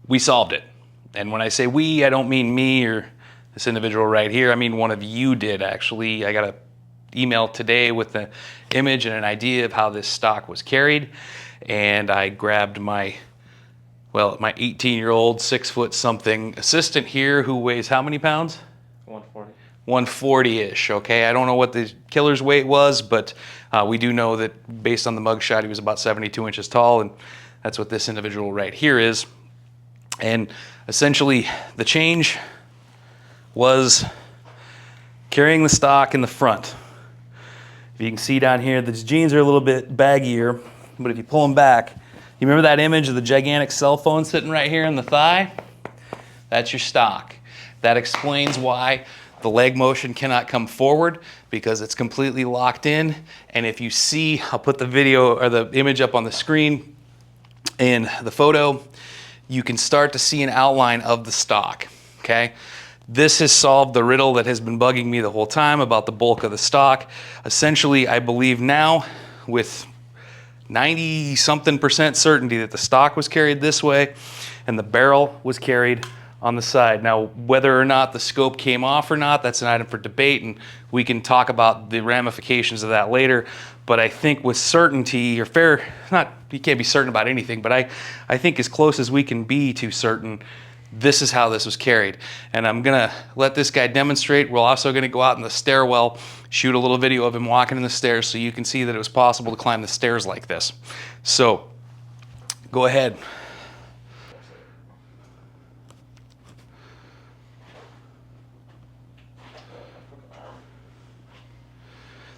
we solved it. And when I say we, I don't mean me or this individual right here. I mean one of you did, actually. I got an email today with the image and an idea of how this stock was carried. And I grabbed my 18-year-old, 6 foot something assistant here who weighs how many pounds? 140. 140-ish, okay? I don't know what the killer's weight was, but we do know that based on the mugshot, he was about 72 inches tall, and that's what this individual right here is. And essentially, the change was carrying the stock in the front. If you can see down here, the jeans are a little bit baggier, but if you pull them back, you remember that image of the gigantic cell phone sitting right here in the thigh? That's your stock. That explains why the leg motion cannot come forward, because it's completely locked in. And if you see, I'll put the video or the image up on the screen in the photo, you can start to see an outline of the stock, okay? This has solved the riddle that has been bugging me the whole time about the bulk of the stock. Essentially, I believe now with 90-something% certainty that the stock was carried this way and the barrel was carried on the side. Now, whether or not the scope came off or not, that's an item for debate, and we can talk about the ramifications of that later. But I think with certainty, or you can't be certain about anything, but I think as close as we can be to certain, this is how this was carried. And I'm gonna let this guy demonstrate. We're also gonna go out in the stairwell, shoot a little video of him walking in the stairs so you can see that it was possible to climb the stairs like this. So, go ahead.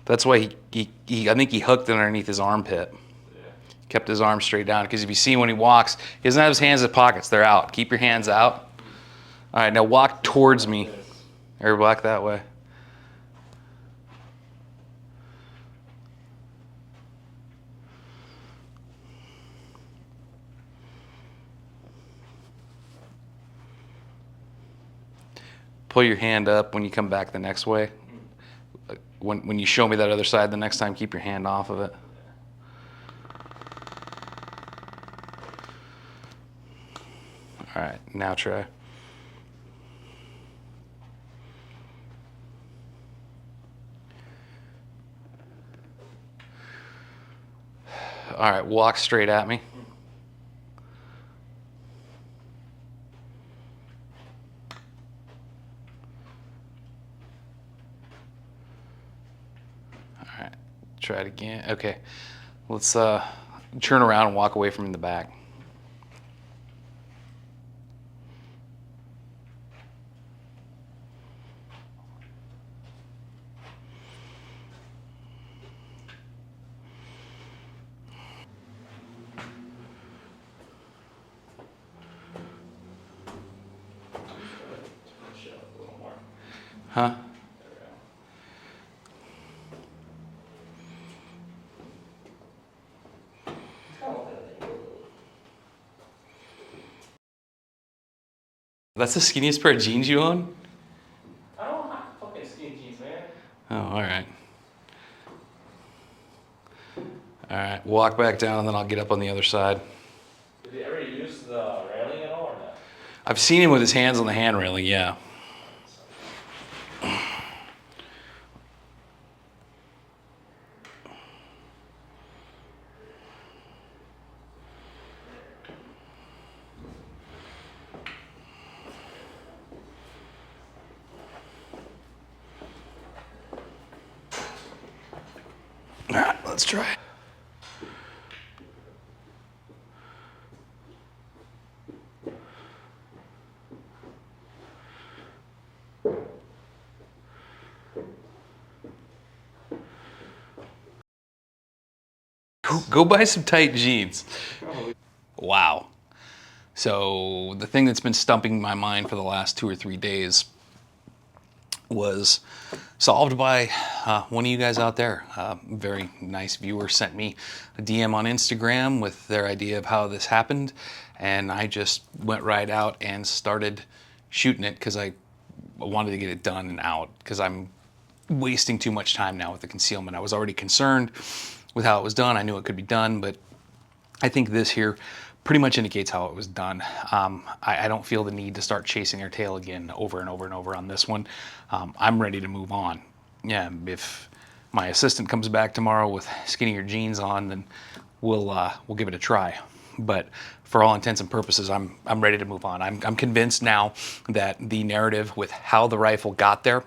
That's why I think he hooked it underneath his armpit. Yeah. Kept his arm straight down, because if you see when he walks, he doesn't have his hands in his pockets, they're out. Keep your hands out. All right, now walk towards me. Or walk that way. Pull your hand up when you come back the next way. When you show me that other side the next time, keep your hand off of it. All right, now try. All right, walk straight at me. All right, try it again. Okay, let's turn around and walk away from the back. Huh? That's the skinniest pair of jeans you own? I don't have fucking skinny jeans, man. Oh, all right. All right, walk back down and then I'll get up on the other side. Did he ever use the railing at all or not? I've seen him with his hands on the hand railing, yeah. All right, let's try it. Go buy some tight jeans. Wow. So the thing that's been stumping my mind for the last 2 or 3 days was solved by one of you guys out there. Very nice viewer sent me a DM on Instagram with their idea of how this happened, and I just went right out and started shooting it because I wanted to get it done and out, because I'm wasting too much time now with the concealment. I was already concerned with how it was done. I knew it could be done, but I think this here pretty much indicates how it was done. I don't feel the need to start chasing their tail again over and over and over on this one. I'm ready to move on. Yeah, if my assistant comes back tomorrow with skinnier jeans on, then we'll give it a try. But for all intents and purposes, I'm ready to move on. I'm convinced now that the narrative with how the rifle got there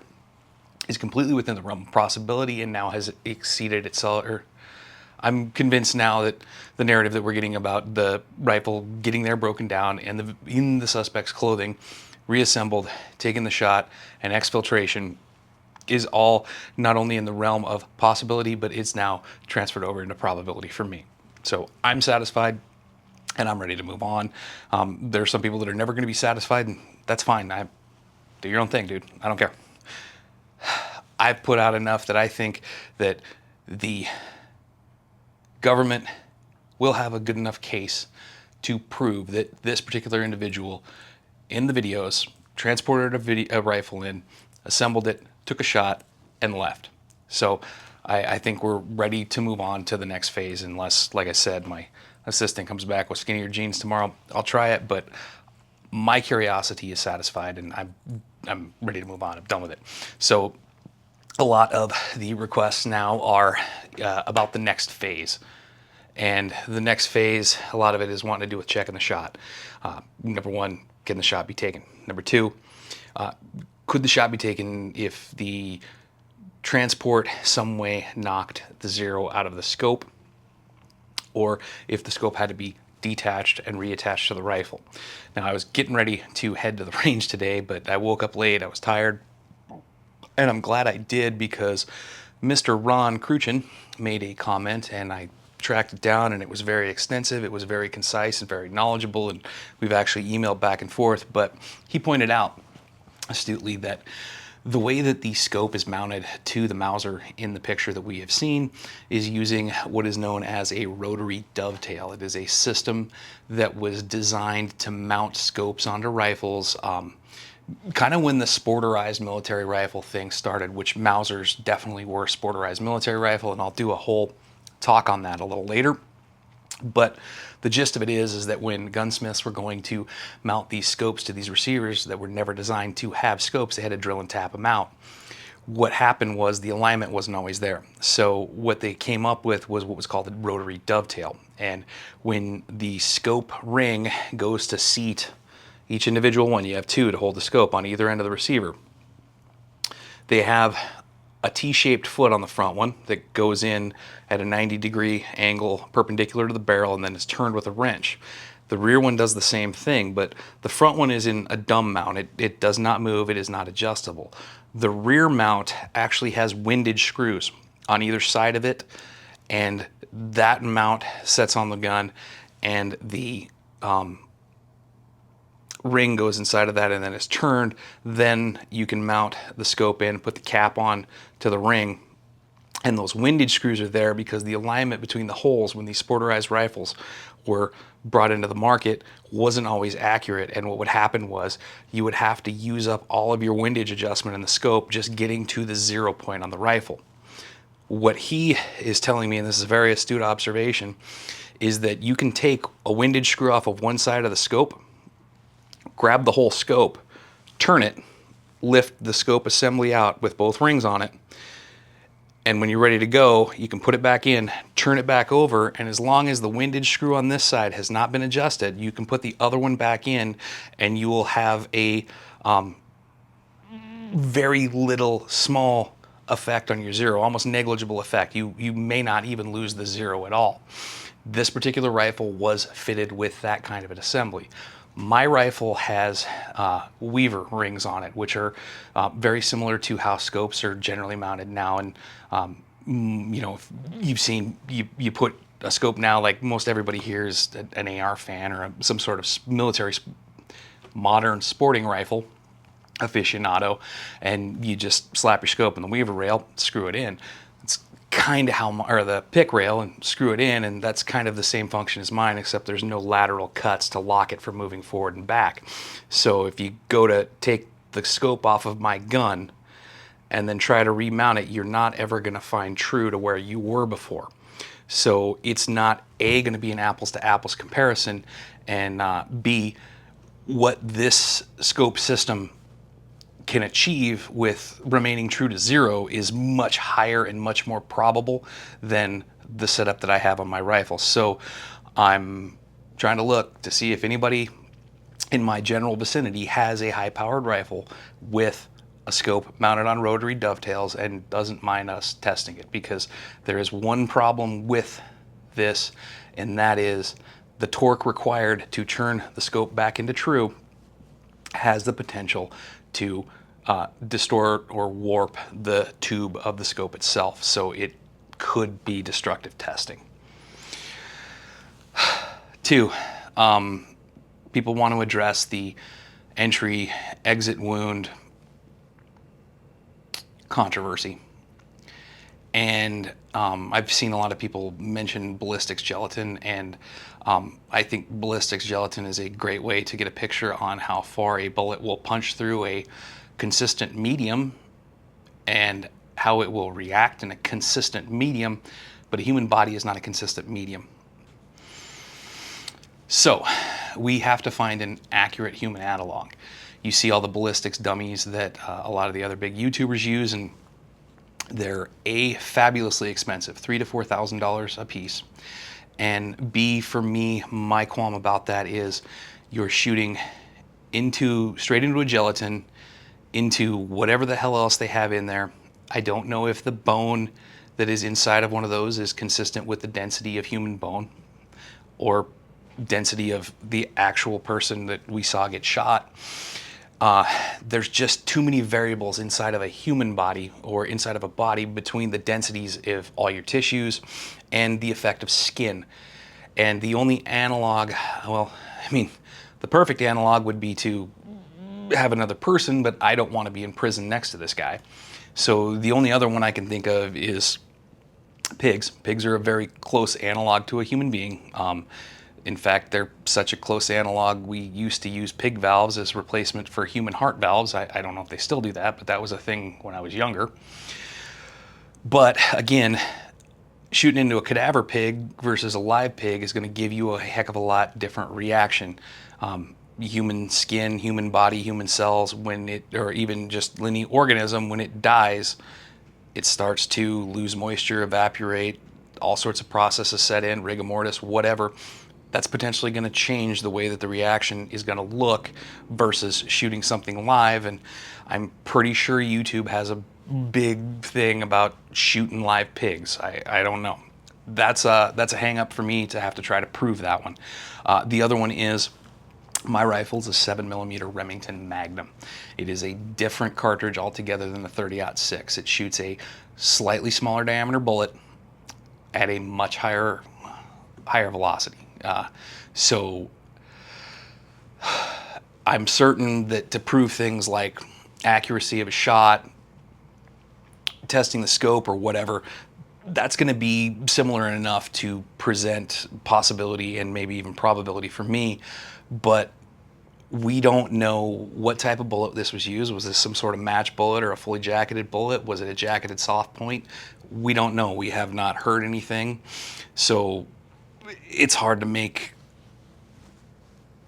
is completely within the realm of possibility and now has exceeded itself. Or I'm convinced now that the narrative that we're getting about the rifle getting there broken down and in the suspect's clothing, reassembled, taking the shot, and exfiltration is all not only in the realm of possibility, but it's now transferred over into probability for me. So I'm satisfied and I'm ready to move on. There are some people that are never going to be satisfied, and that's fine. Do your own thing, dude. I don't care. I've put out enough that I think that the government will have a good enough case to prove that this particular individual in the videos transported a rifle in, assembled it, took a shot, and left. So I think we're ready to move on to the next phase unless, like I said, my assistant comes back with skinnier jeans tomorrow. I'll try it, but my curiosity is satisfied and I'm ready to move on. I'm done with it. So a lot of the requests now are about the next phase. And the next phase, a lot of it is wanting to do with checking the shot. Number one, can the shot be taken? Number two, could the shot be taken if the transport some way knocked the zero out of the scope, or if the scope had to be detached and reattached to the rifle? Now, I was getting ready to head to the range today, but I woke up late, I was tired, and I'm glad I did because Mr. Ron Cruchin made a comment and I tracked it down, and it was very extensive, it was very concise and very knowledgeable, and we've actually emailed back and forth, but he pointed out astutely that the way that the scope is mounted to the Mauser in the picture that we have seen is using what is known as a rotary dovetail. It is a system that was designed to mount scopes onto rifles, kind of when the sporterized military rifle thing started, which Mausers definitely were a sporterized military rifle, and I'll do a whole talk on that a little later. But the gist of it is that when gunsmiths were going to mount these scopes to these receivers that were never designed to have scopes, they had to drill and tap them out. What happened was the alignment wasn't always there. So what they came up with was what was called a rotary dovetail. And when the scope ring goes to seat each individual one, you have two to hold the scope on either end of the receiver. They have a T-shaped foot on the front one that goes in at a 90-degree angle perpendicular to the barrel and then is turned with a wrench. The rear one does the same thing, but the front one is in a dumb mount. It does not move, it is not adjustable. The rear mount actually has windage screws on either side of it, and that mount sets on the gun, and the ring goes inside of that and then it's turned. Then you can mount the scope in, put the cap on to the ring, and those windage screws are there because the alignment between the holes when these sporterized rifles were brought into the market wasn't always accurate, and what would happen was you would have to use up all of your windage adjustment in the scope just getting to the 0 point on the rifle. What he is telling me, and this is a very astute observation, is that you can take a windage screw off of one side of the scope, grab the whole scope, turn it, lift the scope assembly out with both rings on it, and when you're ready to go, you can put it back in, turn it back over, and as long as the windage screw on this side has not been adjusted, you can put the other one back in and you will have a very little, small effect on your zero, almost negligible effect. You may not even lose the zero at all. This particular rifle was fitted with that kind of an assembly. My rifle has weaver rings on it, which are very similar to how scopes are generally mounted now. And you know, if you've seen, you put a scope now, like most everybody here is an AR fan or some sort of military modern sporting rifle aficionado, and you just slap your scope in the weaver rail, screw it in. It's kind of how, or the pick rail, and screw it in, and that's kind of the same function as mine, except there's no lateral cuts to lock it from moving forward and back. So if you go to take the scope off of my gun and then try to remount it, you're not ever going to find true to where you were before. So it's not A, going to be an apples to apples comparison, and B, what this scope system can achieve with remaining true to zero is much higher and much more probable than the setup that I have on my rifle. So I'm trying to look to see if anybody in my general vicinity has a high-powered rifle with a scope mounted on rotary dovetails and doesn't mind us testing it, because there is one problem with this, and that is the torque required to turn the scope back into true has the potential to distort or warp the tube of the scope itself, so it could be destructive testing. 2, people want to address the entry-exit wound controversy. And I've seen a lot of people mention ballistics gelatin, and I think ballistics gelatin is a great way to get a picture on how far a bullet will punch through a consistent medium and how it will react in a consistent medium, but a human body is not a consistent medium. So we have to find an accurate human analog. You see all the ballistics dummies that a lot of the other big YouTubers use, and they're A, fabulously expensive, $3,000 to $4,000 a piece, and B, for me, my qualm about that is you're shooting straight into a gelatin, into whatever the hell else they have in there. I don't know if the bone that is inside of one of those is consistent with the density of human bone or density of the actual person that we saw get shot. There's just too many variables inside of a human body or inside of a body between the densities of all your tissues and the effect of skin. And the only analog, well, I mean, the perfect analog would be to have another person, but I don't want to be in prison next to this guy. So the only other one I can think of is pigs. Pigs are a very close analog to a human being. In fact, they're such a close analog, we used to use pig valves as replacement for human heart valves. I don't know if they still do that, but that was a thing when I was younger. But again, shooting into a cadaver pig versus a live pig is going to give you a heck of a lot different reaction. Human skin, human body, human cells, or even just any organism, when it dies, it starts to lose moisture, evaporate, all sorts of processes set in, rigor mortis, whatever. That's potentially going to change the way that the reaction is going to look versus shooting something live. And I'm pretty sure YouTube has a big thing about shooting live pigs. I don't know. That's a hang up for me to have to try to prove that one. The other one is my rifle is a 7mm Remington Magnum. It is a different cartridge altogether than the 30-06. It shoots a slightly smaller diameter bullet at a much higher velocity. So I'm certain that to prove things like accuracy of a shot, testing the scope or whatever, that's going to be similar enough to present possibility and maybe even probability for me. But we don't know what type of bullet this was used. Was this some sort of match bullet or a fully jacketed bullet? Was it a jacketed soft point? We don't know. We have not heard anything. So it's hard to make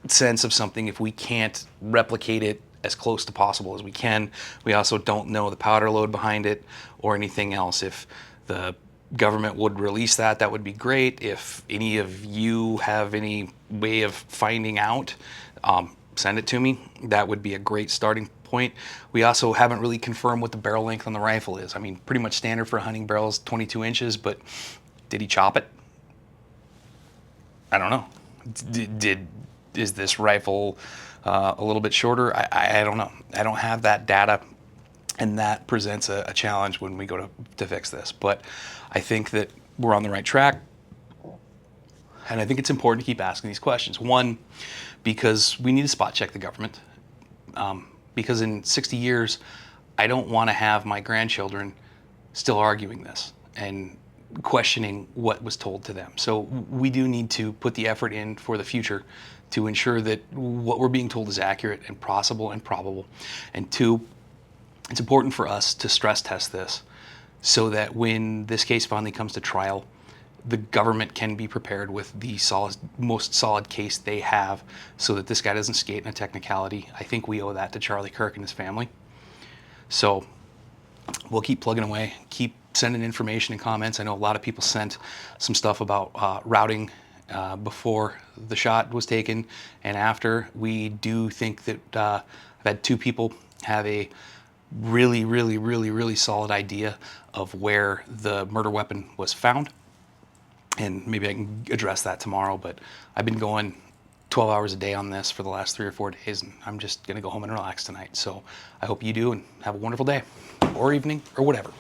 sense of something if we can't replicate it as close to possible as we can. We also don't know the powder load behind it or anything else. If the government would release that, that would be great. If any of you have any way of finding out, send it to me. That would be a great starting point. We also haven't really confirmed what the barrel length on the rifle is. I mean, pretty much standard for a hunting barrel is 22 inches, but did he chop it? I don't know. Is this rifle a little bit shorter? I don't know. I don't have that data, and that presents a challenge when we go to fix this. But I think that we're on the right track, and I think it's important to keep asking these questions. One, because we need to spot check the government, because in 60 years, I don't want to have my grandchildren still arguing this and questioning what was told to them. So we do need to put the effort in for the future to ensure that what we're being told is accurate and possible and probable. And two, it's important for us to stress test this so that when this case finally comes to trial, the government can be prepared with the most solid case they have so that this guy doesn't skate in a technicality. I think we owe that to Charlie Kirk and his family. So we'll keep plugging away, keep sending information and comments. I know a lot of people sent some stuff about routing before the shot was taken and after. We do think that I've had 2 people have a really solid idea of where the murder weapon was found. And maybe I can address that tomorrow, but I've been going 12 hours a day on this for the last 3 or 4 days, and I'm just gonna go home and relax tonight. So I hope you do, and have a wonderful day, or evening, or whatever.